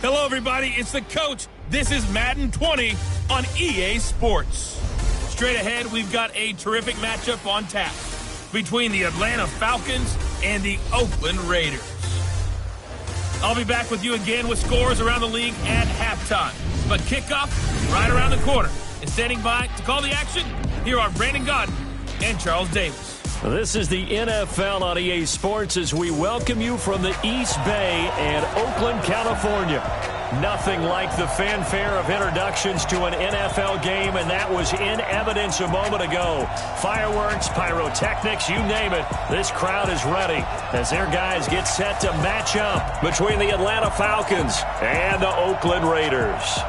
Hello, everybody. It's the coach. This is Madden 20 on EA Sports. Straight ahead, we've got a terrific matchup on tap between the Atlanta Falcons and the Oakland Raiders. I'll be back with you again with scores around the league at halftime. But kickoff right around the corner. And standing by to call the action, here are Brandon Godden and Charles Davis. This is the NFL on EA Sports as we welcome you from the East Bay and Oakland, California. Nothing like the fanfare of introductions to an NFL game, and that was in evidence a moment ago. Fireworks, pyrotechnics, you name it. This crowd is ready as their guys get set to match up between the Atlanta Falcons and the Oakland Raiders.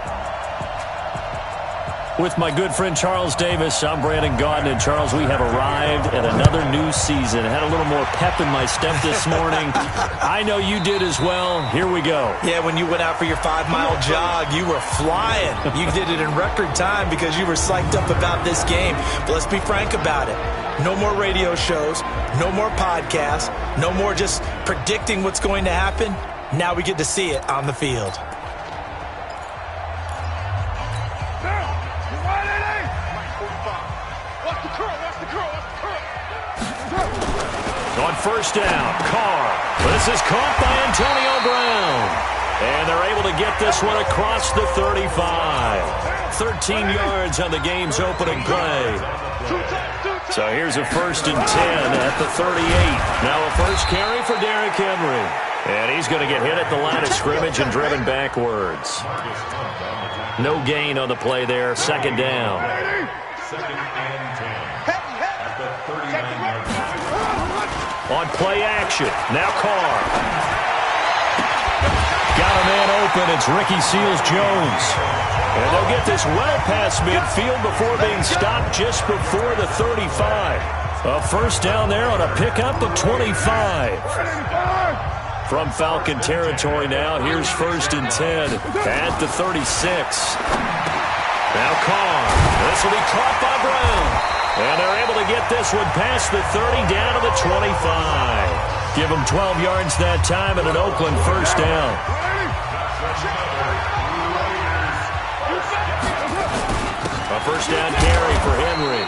With my good friend Charles Davis, I'm Brandon Godden. And Charles, we have arrived at another new season. I had a little more pep in my step this morning. I know you did as well. Here we go. Yeah, when you went out for your 5-mile jog, you were flying. You did it in record time because you were psyched up about this game. But let's be frank about it. No more radio shows, no more podcasts, no more just predicting what's going to happen. Now we get to see it on the field. On first down, Carr. This is caught by Antonio Brown. And they're able to get this one across the 35. 13 yards on the game's opening play. So here's a 1st and 10 at the 38. Now a first carry for Derrick Henry. And he's going to get hit at the line of scrimmage and driven backwards. No gain on the play there. 2nd down. 2nd and 10. At the 39-yard line. On play action, now Carr. Got a man open, it's Ricky Seals-Jones. And they'll get this well past midfield before being stopped just before the 35. A first down there on a pickup of 25. From Falcon territory now, here's 1st and 10 at the 36. Now Carr, this will be caught by Brown. And they're able to get this one past the 30 down to the 25. Give them 12 yards that time and an Oakland first down. A first down carry for Henry.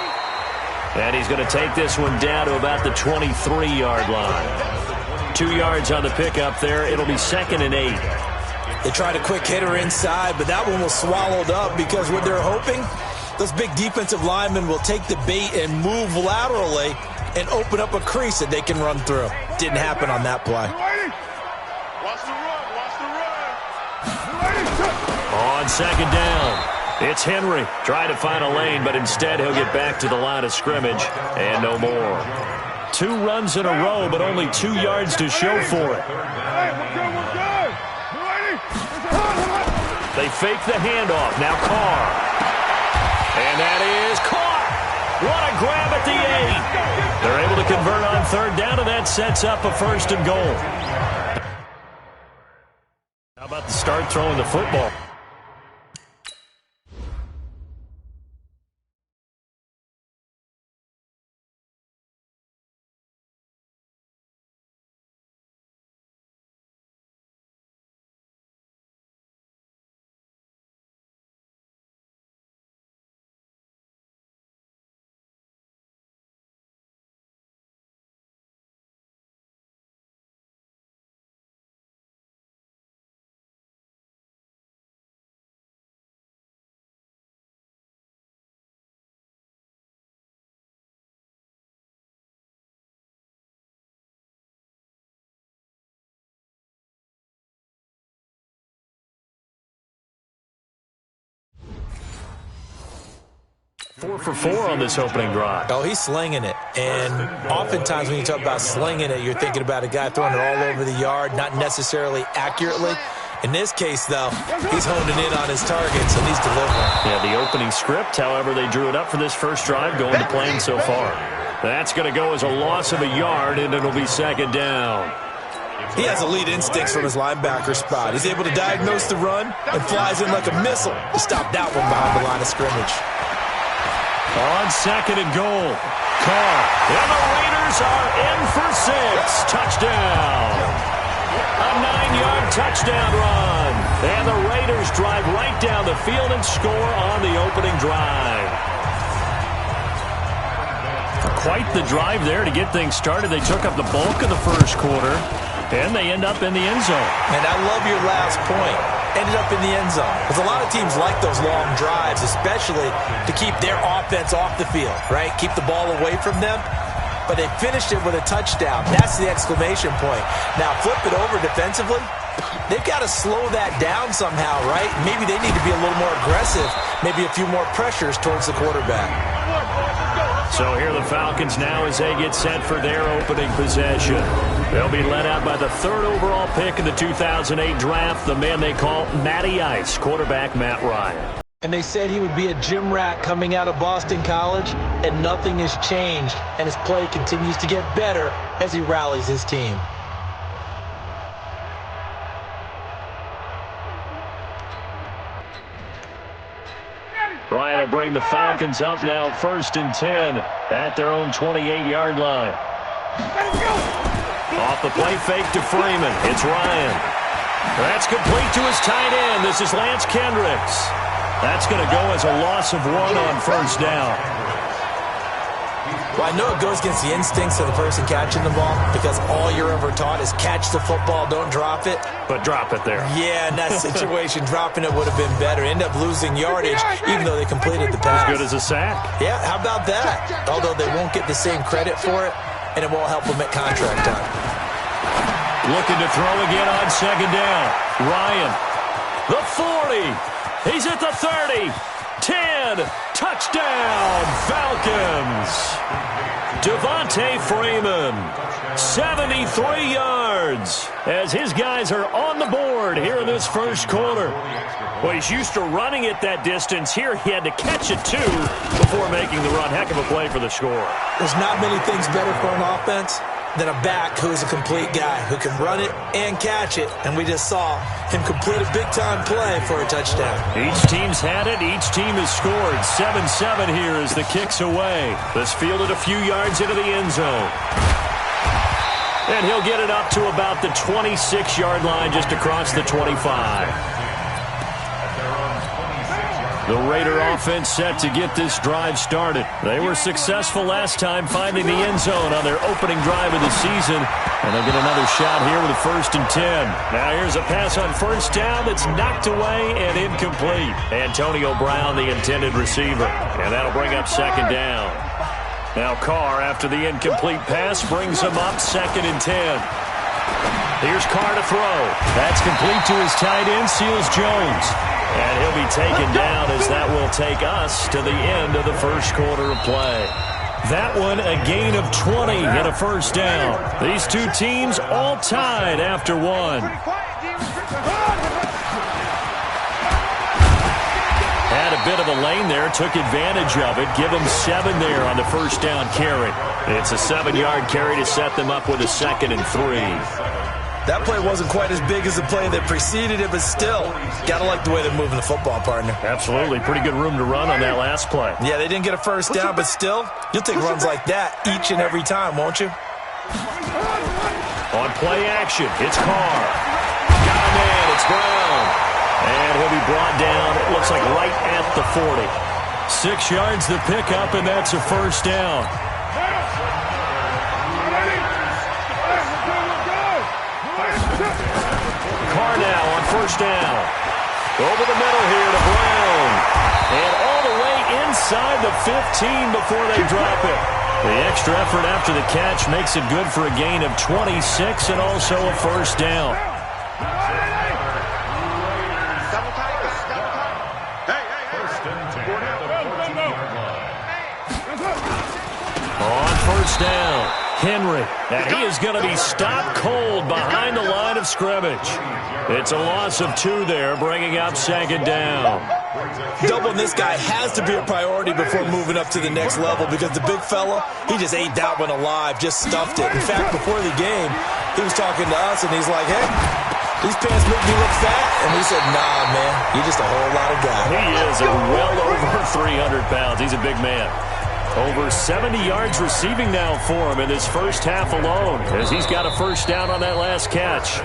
And he's going to take this one down to about the 23-yard line. 2 yards on the pickup there. It'll be 2nd and 8. They tried a quick hitter inside, but that one was swallowed up because what they're hoping, those big defensive linemen will take the bait and move laterally and open up a crease that they can run through. Didn't happen on that play. On 2nd down, it's Henry. Trying to find a lane, but instead he'll get back to the line of scrimmage and no more. 2 runs in a row, but only 2 yards to show for it. They fake the handoff. Now Carr. And that is caught. What a grab at the 8. They're able to convert on 3rd down, and that sets up a 1st and goal. How about the start throwing the football? Four for 4 on this opening drive. Oh, he's slinging it. And oftentimes when you talk about slinging it, you're thinking about a guy throwing it all over the yard, not necessarily accurately. In this case, though, he's honing in on his targets, and he's delivering. Yeah, the opening script, however, they drew it up for this first drive, going to plan so far. That's going to go as a loss of a yard, and it'll be 2nd down. He has elite instincts from his linebacker spot. He's able to diagnose the run and flies in like a missile to stop that one behind the line of scrimmage. On 2nd and goal, Carr. And the Raiders are in for 6. Touchdown. A 9-yard touchdown run. And the Raiders drive right down the field and score on the opening drive. Quite the drive there to get things started. They took up the bulk of the first quarter, and they end up in the end zone. And I love your last point. Ended up in the end zone. Because a lot of teams like those long drives, especially to keep their offense off the field, right? Keep the ball away from them. But they finished it with a touchdown. That's the exclamation point. Now, flip it over defensively. They've got to slow that down somehow, right? Maybe they need to be a little more aggressive. Maybe a few more pressures towards the quarterback. So here the Falcons now as they get set for their opening possession. They'll be led out by the 3rd overall pick in the 2008 draft, the man they call Matty Ice, quarterback Matt Ryan. And they said he would be a gym rat coming out of Boston College, and nothing has changed, and his play continues to get better as he rallies his team. Ryan will bring the Falcons up now 1st and 10 at their own 28-yard line. Off the play fake to Freeman. It's Ryan. That's complete to his tight end. This is Lance Kendricks. That's going to go as a loss of 1 on 1st down. Well, I know it goes against the instincts of the person catching the ball because all you're ever taught is catch the football, don't drop it. But drop it there. Yeah, in that situation, dropping it would have been better. End up losing yardage even though they completed the pass. As good as a sack. Yeah, how about that? Although they won't get the same credit for it, and it won't help them at contract time. Looking to throw again on 2nd down. Ryan. The 40. He's at the 30. 10. Touchdown, Falcons. Devontae Freeman, 73 yards, as his guys are on the board here in this first quarter. Well, he's used to running it that distance. Here he had to catch it, too, before making the run. Heck of a play for the score. There's not many things better for an offense than a back who's a complete guy who can run it and catch it. And we just saw him complete a big-time play for a touchdown. Each team's had it. Each team has scored. 7-7 here as the kick's away. This fielded a few yards into the end zone. And he'll get it up to about the 26-yard line just across the 25. The Raider offense set to get this drive started. They were successful last time finding the end zone on their opening drive of the season. And they'll get another shot here with a 1st and 10. Now here's a pass on 1st down that's knocked away and incomplete. Antonio Brown, the intended receiver. And that'll bring up 2nd down. Now Carr, after the incomplete pass, brings him up 2nd and 10. Here's Carr to throw. That's complete to his tight end, Seals Jones. And he'll be taken down as that will take us to the end of the first quarter of play. That one a gain of 20 and a 1st down. These two teams all tied after 1. Had a bit of a lane there, took advantage of it. Give them 7 there on the 1st down carry. It's a 7-yard carry to set them up with a 2nd and 3. That play wasn't quite as big as the play that preceded it, but still, gotta like the way they're moving the football, partner. Absolutely. Pretty good room to run on that last play. Yeah, they didn't get a 1st down, but still, you'll take runs like that each and every time, won't you? On play action, it's Carr. Got a man, it's Brown. And he'll be brought down, it looks like right at the 40. 6 yards the pickup, and that's a 1st down. Carr now on 1st down. Over the middle here to Brown. And all the way inside the 15 before they drop it. The extra effort after the catch makes it good for a gain of 26 and also a 1st down. On 1st down, Henry, and he is going to be stopped cold behind the line of scrimmage. It's a loss of 2 there, bringing up 2nd down. Doubling this guy has to be a priority before moving up to the next level because the big fella, he just ate that one alive, just stuffed it. In fact, before the game, he was talking to us, and he's like, hey, these pants make me look fat. And we said, nah, man, you're just a whole lot of guy. He is well over 300 pounds. He's a big man. Over 70 yards receiving now for him in this first half alone as he's got a 1st down on that last catch.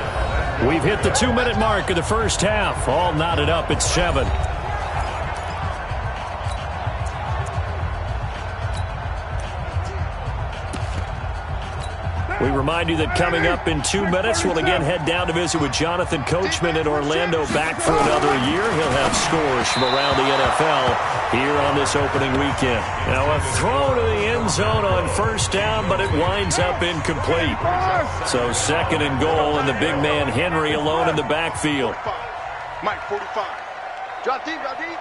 We've hit the 2-minute mark of the first half. All knotted up at 7. We remind you that coming up in 2 minutes, we'll again head down to visit with Jonathan Coachman in Orlando, back for another year. He'll have scores from around the NFL here on this opening weekend. Now a throw to the end zone on first down, but it winds up incomplete. So 2nd and goal, and the big man Henry alone in the backfield. Mike, 45. Drop deep, drop deep.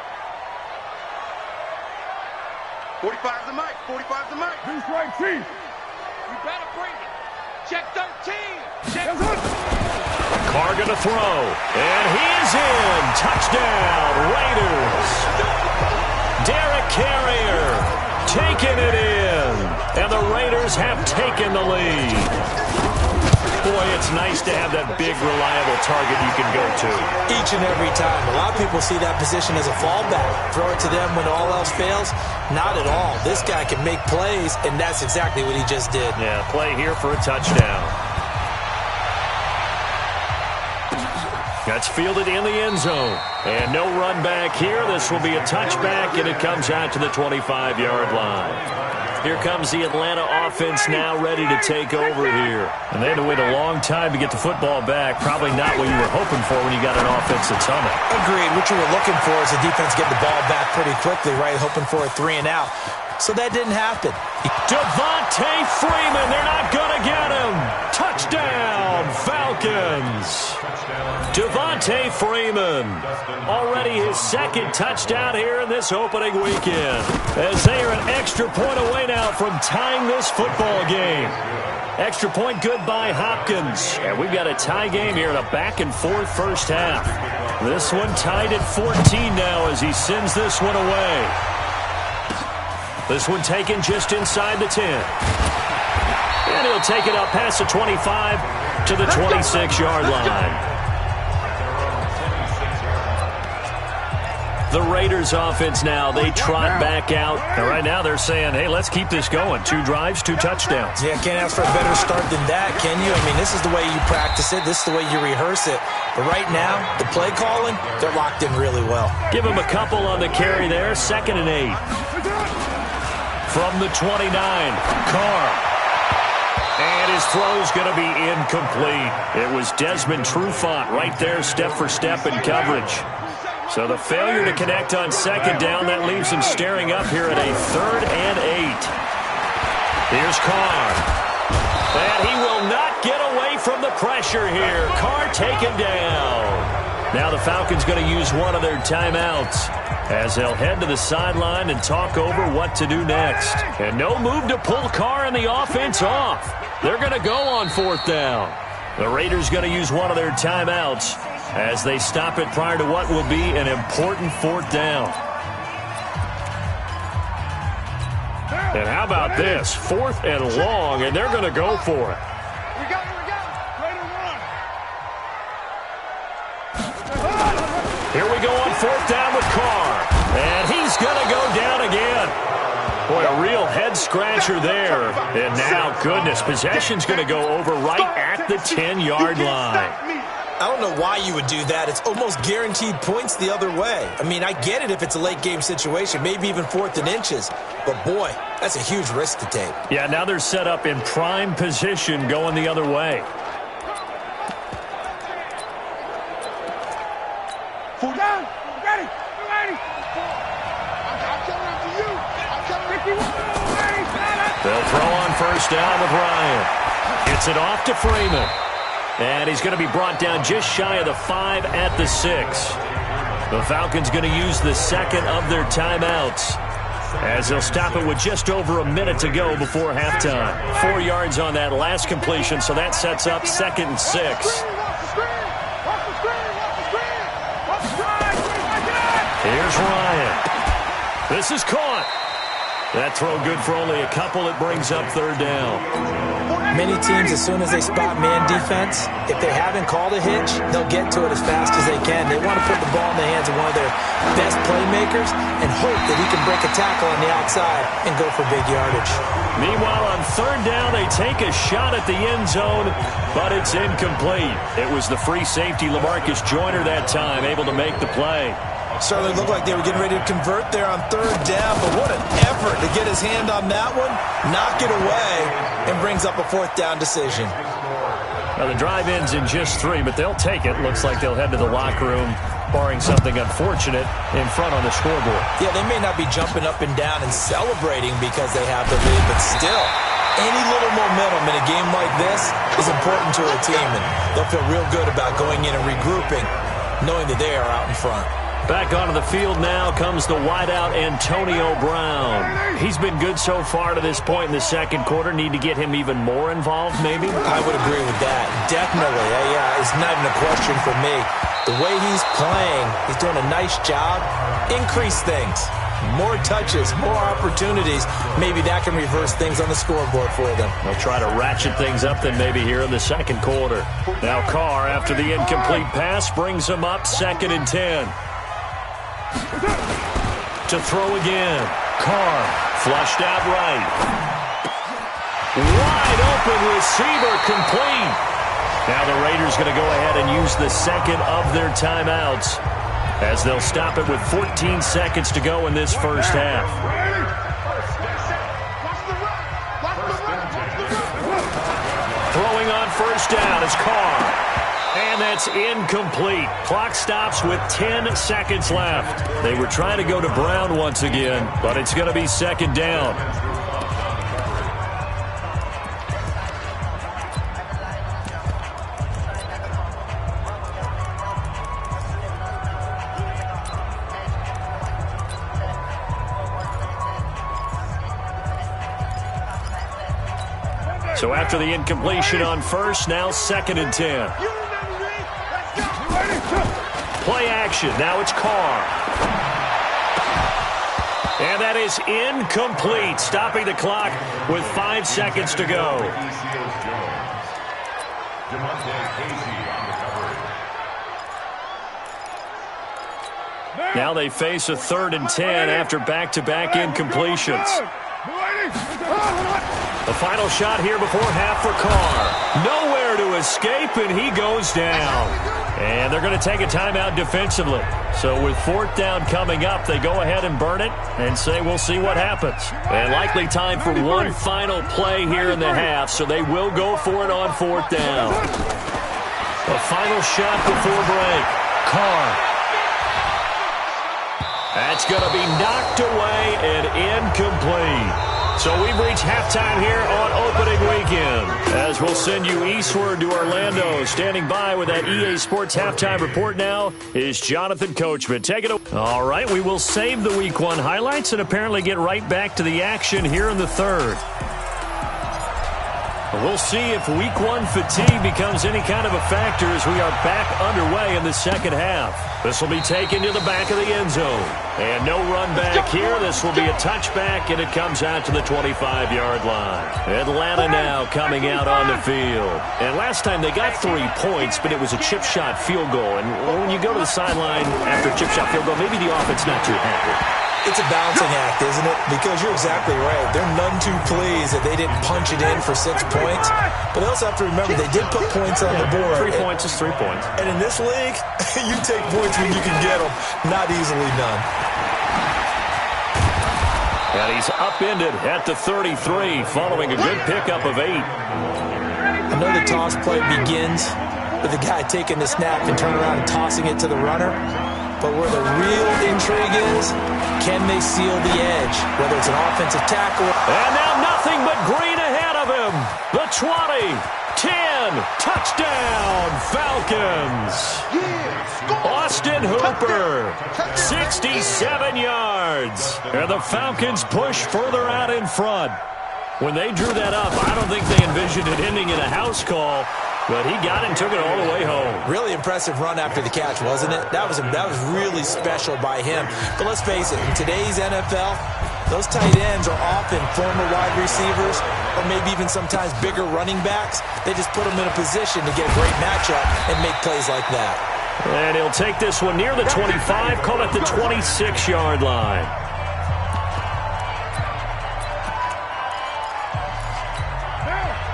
45 the Mike, 45 the Mike. Who's right, Chief? You better bring it. Check 13. Check. Carr going to throw, and he is in. Touchdown, Raiders. Derek Carrier taking it in, and the Raiders have taken the lead. Boy, it's nice to have that big, reliable target you can go to. Each and every time. A lot of people see that position as a fallback. Throw it to them when all else fails. Not at all. This guy can make plays, and that's exactly what he just did. Yeah, play here for a touchdown. That's fielded in the end zone. And no run back here. This will be a touchback, and it comes out to the 25-yard line. Here comes the Atlanta offense now ready to take over here. And they had to wait a long time to get the football back. Probably not what you were hoping for when you got an offense that's humming. Agreed. What you were looking for is the defense get the ball back pretty quickly, right? Hoping for a 3 and out. So that didn't happen. Devontae Freeman, they're not going to get him. Touchdown, Falcons. Devontae Freeman, already his 2nd touchdown here in this opening weekend, as they are an extra point away now from tying this football game. Extra point good by Hopkins. And we've got a tie game here in a back-and-forth first half. This one tied at 14 now as he sends this one away. This one taken just inside the 10. And he'll take it up past the 25 to the 26-yard line. The Raiders offense now, they trot back out. And right now they're saying, hey, let's keep this going. 2 drives, 2 touchdowns. Yeah, can't ask for a better start than that, can you? I mean, this is the way you practice it. This is the way you rehearse it. But right now, the play calling, they're locked in really well. Give him a couple on the carry there. 2nd and 8. From the 29, Carr. And his throw's going to be incomplete. It was Desmond Trufant right there, step for step in coverage. So the failure to connect on 2nd down, that leaves him staring up here at a 3rd and 8. Here's Carr. And he will not get away from the pressure here. Carr taken down. Now the Falcons going to use one of their timeouts as they'll head to the sideline and talk over what to do next. And no move to pull Carr and the offense off. They're going to go on 4th down. The Raiders going to use one of their timeouts as they stop it prior to what will be an important 4th down. And how about this? 4th and long, and they're going to go for it. Here we go on 4th down with Carr. And he's going to go down again. Boy, a real head-scratcher there. And now, goodness, possession's going to go over right at the 10-yard line. I don't know why you would do that. It's almost guaranteed points the other way. I mean, I get it if it's a late-game situation, maybe even 4th and inches. But, boy, that's a huge risk to take. Yeah, now they're set up in prime position going the other way. Full down. Ready. Ready. I'm coming after you. I'm coming after you. They'll throw on 1st down with Ryan. Gets it off to Freeman. And he's going to be brought down just shy of the 5 at the 6. The Falcons going to use the 2nd of their timeouts as they'll stop it with just over a minute to go before halftime. 4 yards on that last completion, so that sets up 2nd and 6. Here's Ryan. This is caught. That throw good for only a couple. It brings up 3rd down. Many teams, as soon as they spot man defense, if they haven't called a hitch, they'll get to it as fast as they can. They want to put the ball in the hands of one of their best playmakers and hope that he can break a tackle on the outside and go for big yardage. Meanwhile, on third down, they take a shot at the end zone, but it's incomplete. It was the free safety, LaMarcus Joyner, that time, able to make the play. Certainly looked like they were getting ready to convert there on third down, but what an effort to get his hand on that one, knock it away, and brings up a fourth down decision. Now, the drive ends in just 3, but they'll take it. Looks like they'll head to the locker room, barring something unfortunate in front on the scoreboard. Yeah, they may not be jumping up and down and celebrating because they have the lead, but still, any little momentum in a game like this is important to a team, and they'll feel real good about going in and regrouping, knowing that they are out in front. Back onto the field now comes the wideout Antonio Brown. He's been good so far to this point in the second quarter. Need to get him even more involved, maybe? I would agree with that. Definitely. Yeah, it's not even a question for me. The way he's playing, he's doing a nice job. Increase things. More touches, more opportunities. Maybe that can reverse things on the scoreboard for them. They'll try to ratchet things up then maybe here in the second quarter. Now Carr, after the incomplete pass, brings him up 2nd and 10. To throw again. Carr flushed out right. Wide open receiver complete. Now the Raiders going to go ahead and use the second of their timeouts as they'll stop it with 14 seconds to go in this first half. Throwing on first down is Carr. And that's incomplete. Clock stops with 10 seconds left. They were trying to go to Brown once again, but it's going to be 2nd down. So after the incompletion on first, now 2nd and 10. Play action. Now it's Carr. And that is incomplete. Stopping the clock with 5 seconds to go. Now they face a 3rd and 10 after back-to-back incompletions. The final shot here before half for Carr. Nowhere to escape, and he goes down. And they're going to take a timeout defensively. So with 4th down coming up, they go ahead and burn it and say we'll see what happens. And likely time for one final play here in the half, so they will go for it on 4th down. The final shot before break. Carr. That's going to be knocked away and incomplete. So we've reached halftime here on opening weekend. As we'll send you eastward to Orlando. Standing by with that EA Sports halftime report now is Jonathan Coachman. Take it away. All right, we will save the Week 1 highlights and apparently get right back to the action here in the third. We'll see if Week 1 fatigue becomes any kind of a factor as we are back underway in the second half. This will be taken to the back of the end zone. And no run back here. This will be a touchback, and it comes out to the 25-yard line. Atlanta now coming out on the field. And last time they got 3 points, but it was a chip shot field goal. And when you go to the sideline after a chip shot field goal, maybe the offense not too happy. It's a balancing act, isn't it? Because you're exactly right. They're none too pleased that they didn't punch it in for 6 points. But they also have to remember they did put points on the board. 3 points is 3 points. And in this league, you take points when you can get them. Not easily done. And he's upended at the 33 following a good pickup of 8. I know the toss play begins with the guy taking the snap and turning around and tossing it to the runner. But where the real intrigue is, can they seal the edge? Whether it's an offensive tackle. And now nothing but green ahead of him. The 20, 10, touchdown, Falcons. Austin Hooper, 67 yards. And the Falcons push further out in front. When they drew that up, I don't think they envisioned it ending in a house call. But he got it and took it all the way home. Really impressive run after the catch, wasn't it? That was really special by him. But let's face it, in today's NFL, Those tight ends are often former wide receivers or maybe even sometimes bigger running backs. They just put them in a position to get a great matchup and make plays like that. And he'll take this one near the 25, call it the 26-yard line.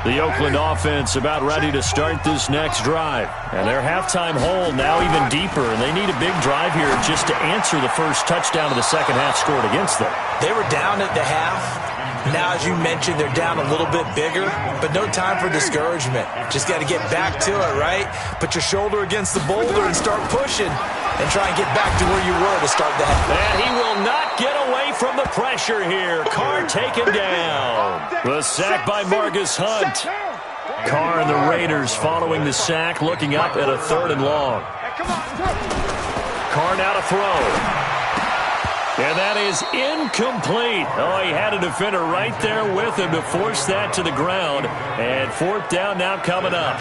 The Oakland offense about ready to start this next drive. And their halftime hole now even deeper, and they need a big drive here just to answer the first touchdown of the second half scored against them. They were down at the half. Now, as you mentioned, they're down a little bit bigger, but no time for discouragement. Just got to get back to it, right? Put your shoulder against the boulder and start pushing and try and get back to where you were to start the half. And he will not get away from the pressure here. Carr taken down. The sack by Marcus Hunt. Carr and the Raiders following the sack, looking up at a 3rd and long. Carr now to throw. And that is incomplete. Oh, he had a defender right there with him to force that to the ground. And 4th down now coming up.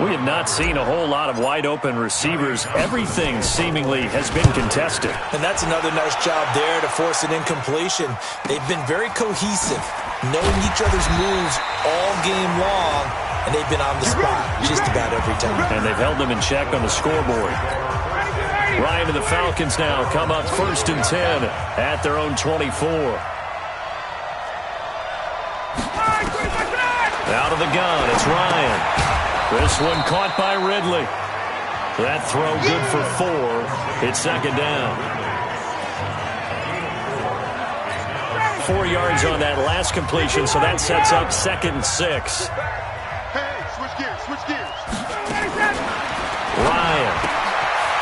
We have not seen a whole lot of wide-open receivers. Everything seemingly has been contested. And that's another nice job there to force an incompletion. They've been very cohesive, knowing each other's moves all game long, and they've been on the spot just about every time. And they've held them in check on the scoreboard. Ryan and the Falcons now come up 1st and 10 at their own 24. Out of the gun, it's Ryan. This one caught by Ridley. That throw good for 4. It's 2nd down. 4 yards on that last completion, so that sets up 2nd and 6. Hey, switch gears. Ryan.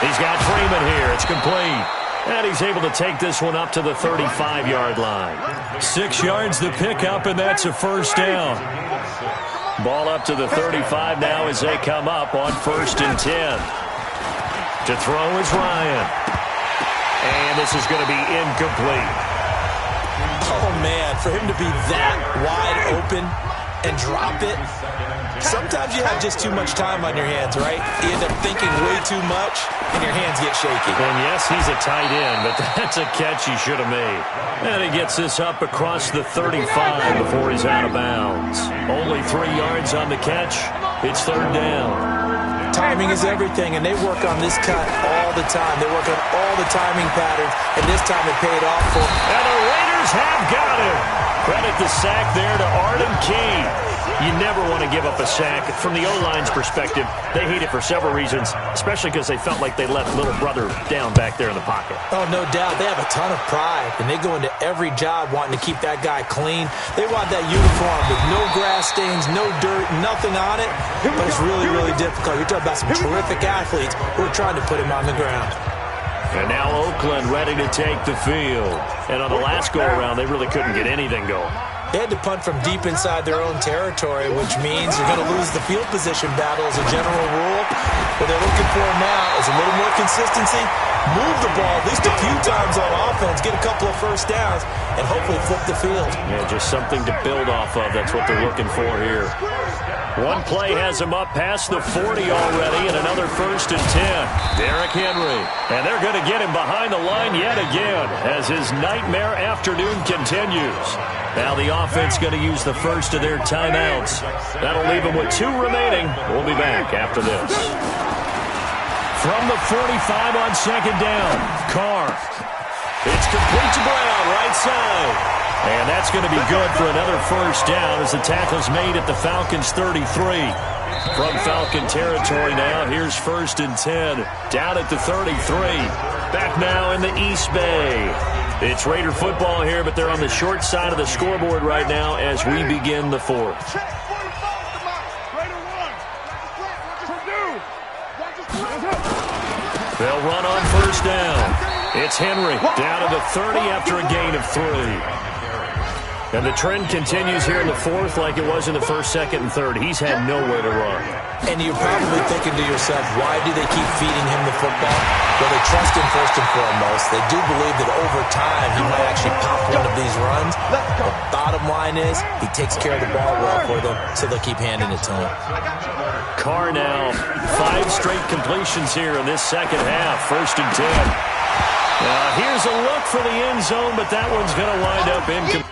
He's got Freeman here. It's complete. And he's able to take this one up to the 35-yard line. 6 yards the pickup, and that's a 1st down. Ball up to the 35 now as they come up on 1st and 10. To throw is Ryan. And this is going to be incomplete. Oh, man, for him to be that wide open and drop it. Sometimes you have just too much time on your hands, right? You end up thinking way too much, and your hands get shaky. And yes, he's a tight end, but that's a catch he should have made. And he gets this up across the 35 before he's out of bounds. Only 3 yards on the catch. It's 3rd down. Timing is everything, and they work on this cut all the time. They work on all the timing patterns, and this time it paid off for them. And the Raiders have got him. Credit the sack there to Arden Key. You never want to give up a sack. From the O-line's perspective, they hate it for several reasons, especially because they felt like they left little brother down back there in the pocket. Oh, no doubt. They have a ton of pride, and they go into every job wanting to keep that guy clean. They want that uniform with no grass stains, no dirt, nothing on it, but it's really, really difficult. You're talking about some terrific athletes who are trying to put him on the ground. And now Oakland ready to take the field. And on the last go-around, they really couldn't get anything going. They had to punt from deep inside their own territory, which means you're going to lose the field position battle as a general rule. What they're looking for now is a little more consistency, move the ball at least a few times on offense, get a couple of 1st downs, and hopefully flip the field. Yeah, just something to build off of. That's what they're looking for here. One play has him up past the 40 already, and another 1st and 10. Derrick Henry. And they're going to get him behind the line yet again as his nightmare afternoon continues. Now the offense going to use the first of their timeouts. That'll leave them with 2 remaining. We'll be back after this. From the 45 on 2nd down, Carr. It's complete to Brown, right side. And that's going to be good for another 1st down as the tackle's made at the Falcons' 33. From Falcon territory now, here's 1st and 10. Down at the 33. Back now in the East Bay. It's Raider football here, but they're on the short side of the scoreboard right now as we begin the 4th. They'll run on 1st down. It's Henry down to the 30 after a gain of 3. And the trend continues here in the 4th like it was in the 1st, 2nd, and 3rd. He's had nowhere to run. And you're probably thinking to yourself, why do they keep feeding him the football? Well, they trust him first and foremost. They do believe that over time he might actually pop one of these runs. The bottom line is he takes care of the ball well for them, so they'll keep handing it to him. Carr now, 5 straight completions here in this second half. 1st and 10. Here's a look for the end zone, but that one's going to wind up incomplete.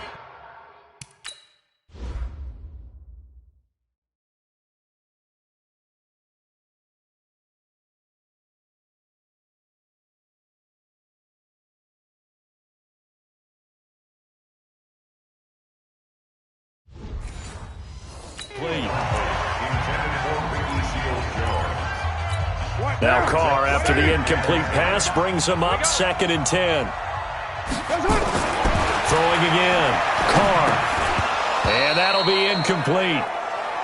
Now Carr, after the incomplete pass, brings him up 2nd and 10. Throwing again. Carr. And that'll be incomplete.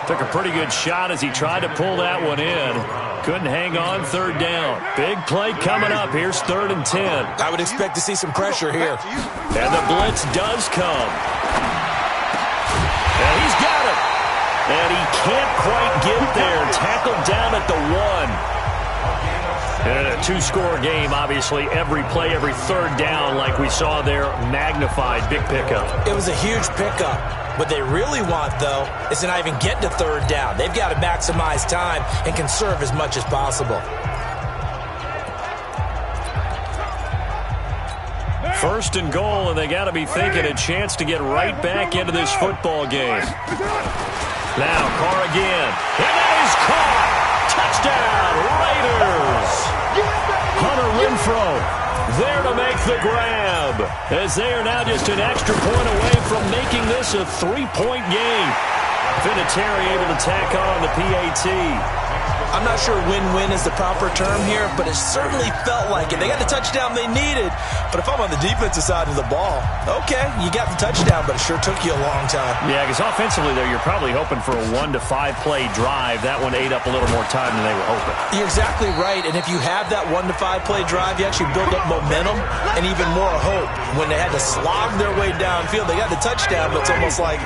Took a pretty good shot as he tried to pull that one in. Couldn't hang on, 3rd down. Big play coming up. Here's 3rd and 10. I would expect to see some pressure here. And the blitz does come. And he's got it. And he can't quite get there. Tackled down at the 1. In a 2-score game, obviously, every play, every 3rd down, like we saw there, magnified. Big pickup. It was a huge pickup. What they really want, though, is to not even get to 3rd down. They've got to maximize time and conserve as much as possible. 1st and goal, and they got to be thinking a chance to get right back into this football game. Now, Carr again. And that is caught. Touchdown, Raiders. Hunter Renfrow there to make the grab, as they are now just an extra point away from making this a 3-point game. Vinatieri able to tack on the PAT. I'm not sure win-win is the proper term here, but it certainly felt like it. They got the touchdown they needed, but if I'm on the defensive side of the ball, okay, you got the touchdown, but it sure took you a long time. Yeah, because offensively there, you're probably hoping for a 1 to 5 play drive. That one ate up a little more time than they were hoping. You're exactly right, and if you have that 1 to 5 play drive, you actually build up momentum and even more hope. When they had to slog their way downfield, they got the touchdown, but it's almost like,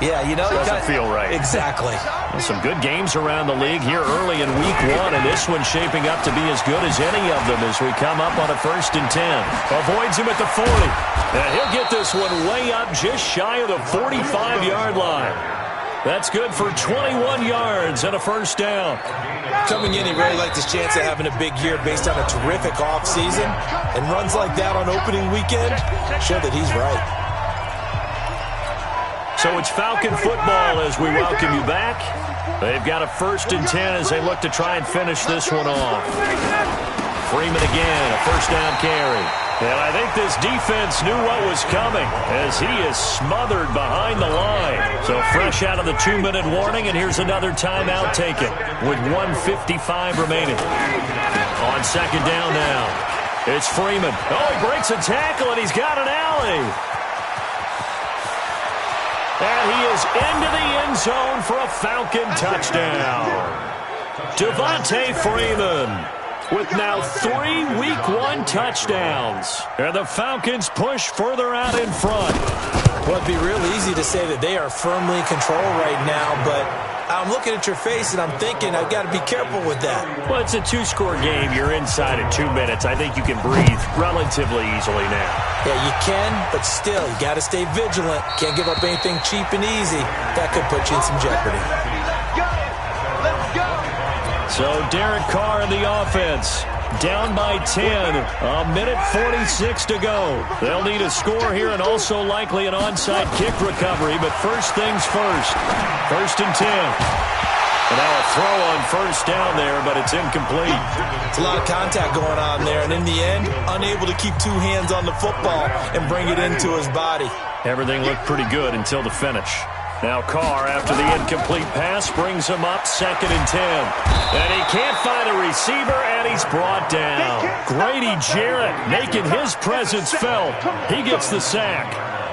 yeah, you know, doesn't feel right. Exactly. Well, some good games around the league here early in week 1, and this one's shaping up to be as good as any of them as we come up on a 1st and 10. Avoids him at the 40. And he'll get this one way up just shy of the 45-yard line. That's good for 21 yards and a 1st down. Coming in, he really liked his chance of having a big year based on a terrific offseason. And runs like that on opening weekend show that he's right. So it's Falcon football as we welcome you back. They've got a 1st and 10 as they look to try and finish this one off. Freeman again, a 1st down carry. And I think this defense knew what was coming as he is smothered behind the line. So fresh out of the 2-minute warning, and here's another timeout taken with 1:55 remaining. On 2nd down now, it's Freeman. Oh, he breaks a tackle, and he's got an alley. And he is into the end zone for a Falcon touchdown. Devontae Freeman with now 3 Week 1 touchdowns. And the Falcons push further out in front. Well, it'd be real easy to say that they are firmly in control right now, but I'm looking at your face and I'm thinking I've got to be careful with that. Well, it's a 2-score game. You're inside in 2 minutes. I think you can breathe relatively easily now. Yeah, you can, but still, you got to stay vigilant. Can't give up anything cheap and easy. That could put you in some jeopardy. So Derek Carr in the offense. Down by 10, a minute 46 to go. They'll need a score here and also likely an onside kick recovery, but first things first. 1st and 10. And now a throw on 1st down there, but it's incomplete. It's a lot of contact going on there, and in the end, unable to keep 2 hands on the football and bring it into his body. Everything looked pretty good until the finish. Now Carr, after the incomplete pass, brings him up 2nd and 10. And he can't find a receiver, and he's brought down. Grady Jarrett making his presence felt. He gets the sack.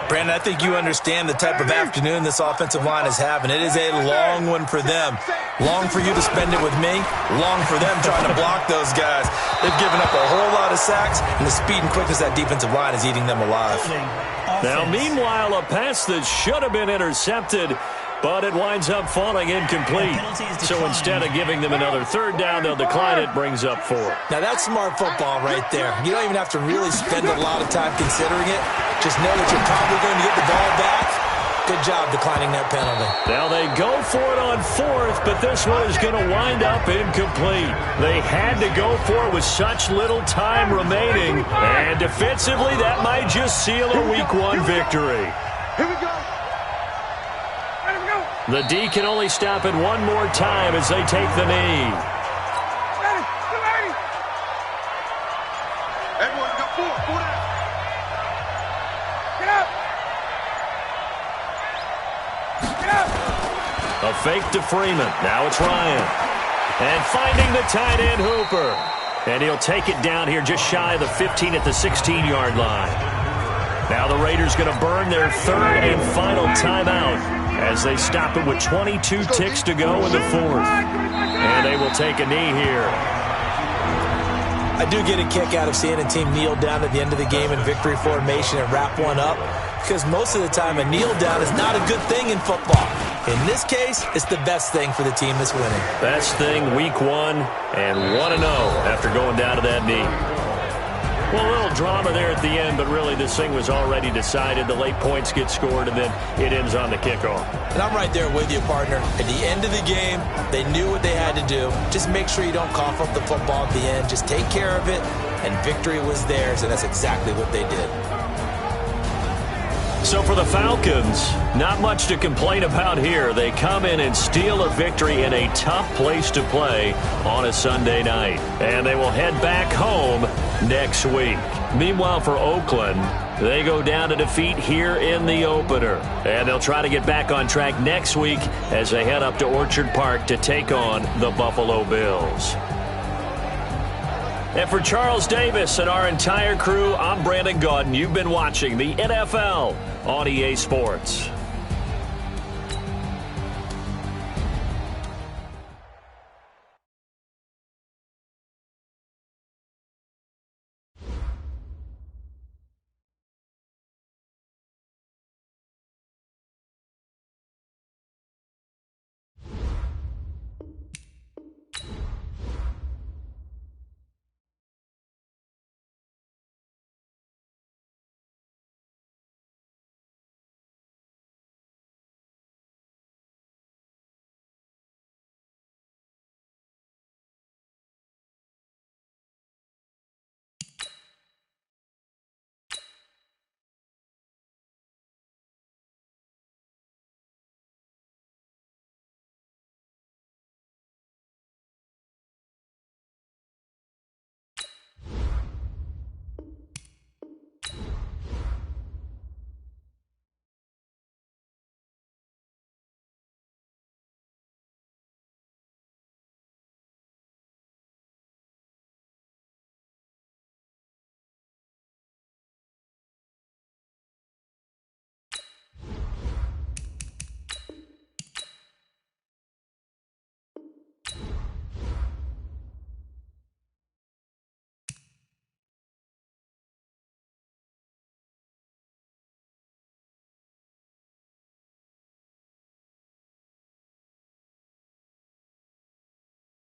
Brandon, I think you understand the type of afternoon this offensive line is having. It is a long one for them. Long for you to spend it with me. Long for them trying to block those guys. They've given up a whole lot of sacks, and the speed and quickness of that defensive line is eating them alive. Now, meanwhile, a pass that should have been intercepted, but it winds up falling incomplete. So instead of giving them another 3rd down, they'll decline it, brings up 4. Now, that's smart football right there. You don't even have to really spend a lot of time considering it. Just know that you're probably going to get the ball back, Good job declining that penalty. Now they go for it on fourth, but this one is going to wind up incomplete. They had to go for it with such little time remaining, and defensively that might just seal a Week 1 victory. Here we go. The D can only stop it one more time as they take the knee. Everyone go forward. Get up. A fake to Freeman. Now it's Ryan. And finding the tight end Hooper. And he'll take it down here just shy of the 15 at the 16-yard line. Now the Raiders going to burn their third and final timeout as they stop it with 22 ticks to go in the fourth. And they will take a knee here. I do get a kick out of seeing a team kneel down at the end of the game in victory formation and wrap one up, because most of the time a kneel down is not a good thing in football. In this case, it's the best thing for the team that's winning. Best thing Week 1 and 1-0 after going down to that knee. Well, a little drama there at the end, but really this thing was already decided. The late points get scored, and then it ends on the kickoff. And I'm right there with you, partner. At the end of the game, they knew what they had to do. Just make sure you don't cough up the football at the end. Just take care of it, and victory was theirs, and that's exactly what they did. So for the Falcons, not much to complain about here. They come in and steal a victory in a tough place to play on a Sunday night. And they will head back home next week. Meanwhile, for Oakland, they go down to defeat here in the opener. And they'll try to get back on track next week as they head up to Orchard Park to take on the Buffalo Bills. And for Charles Davis and our entire crew, I'm Brandon Gaudin. You've been watching the NFL on EA Sports.